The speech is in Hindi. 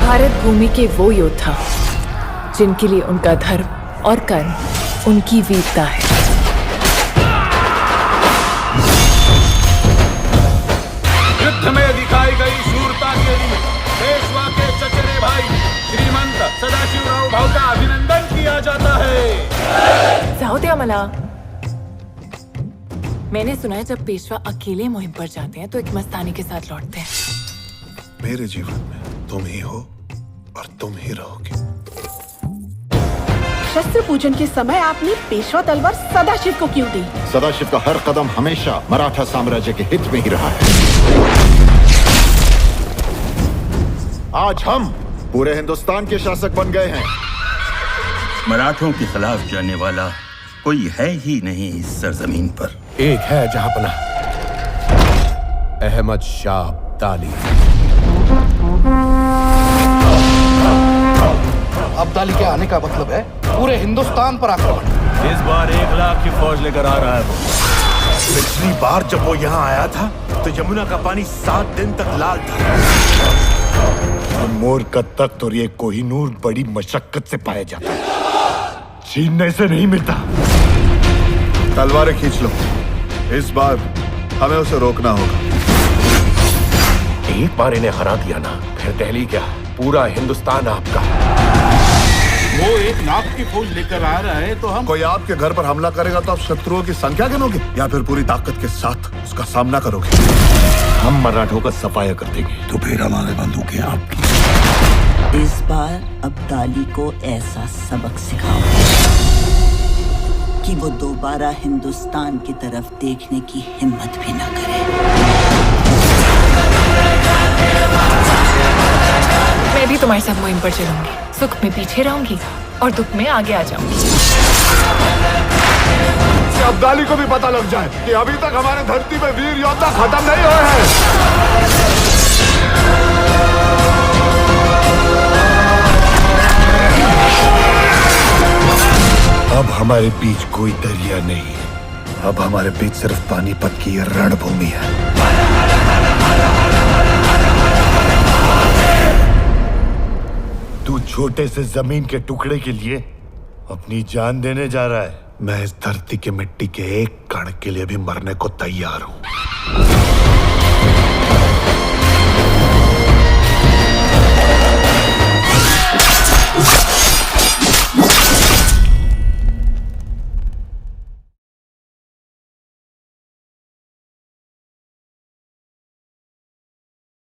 भारत भूमि के वो योद्धा जिनके लिए उनका धर्म और कर्म उनकी वीरता है। युद्ध में दिखाई गई शूरता के लिए पेशवा के चचेरे भाई श्रीमंत सदाशिवराव भाऊ का अभिनंदन किया जाता है। जाओ दिया मला। मैंने सुना है जब पेशवा अकेले मुहिम पर जाते हैं तो एक मस्तानी के साथ लौटते हैं। मेरे जीवन में तुम ही हो और तुम ही रहोगे। शस्त्र पूजन के समय आपने पेशवा तलवार सदाशिव को क्यों दी? सदाशिव का हर कदम हमेशा मराठा साम्राज्य के हित में ही रहा है। आज हम पूरे हिंदुस्तान के शासक बन गए हैं। मराठों के खिलाफ जाने वाला कोई है ही नहीं इस सरजमीन पर। एक है जहांपना, अहमद शाह अब्दाली। अब्दाली के आने का मतलब है पूरे हिंदुस्तान पर आक्रमण। इस बार 1 लाख की फौज लेकर आ रहा है वो। पिछली बार जब वो यहाँ आया था तो यमुना का पानी 7 दिन तक लाल था। मोर का तख्त और ये कोहिनूर बड़ी मशक्कत से पाया जाता है, छीनने से नहीं मिलता। तलवारें खींच लो, इस बार हमें उसे रोकना होगा। एक बार इन्हें हरा दिया ना, फिर दिल्ली क्या पूरा हिंदुस्तान आपका। वो 1 लाख की फौज लेकर आ रहा है तो हम कोई आपके घर पर हमला करेगा तो आप शत्रुओं की संख्या गिनोगे या फिर पूरी ताकत के साथ उसका सामना करोगे? हम मराठों का सफाया कर देंगे। तो फिर हमारे बंदूकें आपकी। इस बार अब्दाली को ऐसा सबक सिखाओ कि वो दोबारा हिंदुस्तान की तरफ देखने की हिम्मत भी न करे। मैं भी तुम्हारे साथ मुहिम पर चलूंगी। सुख में पीछे रहूंगी और दुख में आगे आ जाऊंगी। अब्दाली को भी पता लग जाए कि अभी तक हमारे धरती में वीर योद्धा खत्म नहीं हुए हैं। अब हमारे बीच कोई दरिया नहीं है, अब हमारे बीच सिर्फ पानीपत की ये रणभूमि है। तू छोटे से जमीन के टुकड़े के लिए अपनी जान देने जा रहा है। मैं इस धरती के मिट्टी के एक कण के लिए भी मरने को तैयार हूं।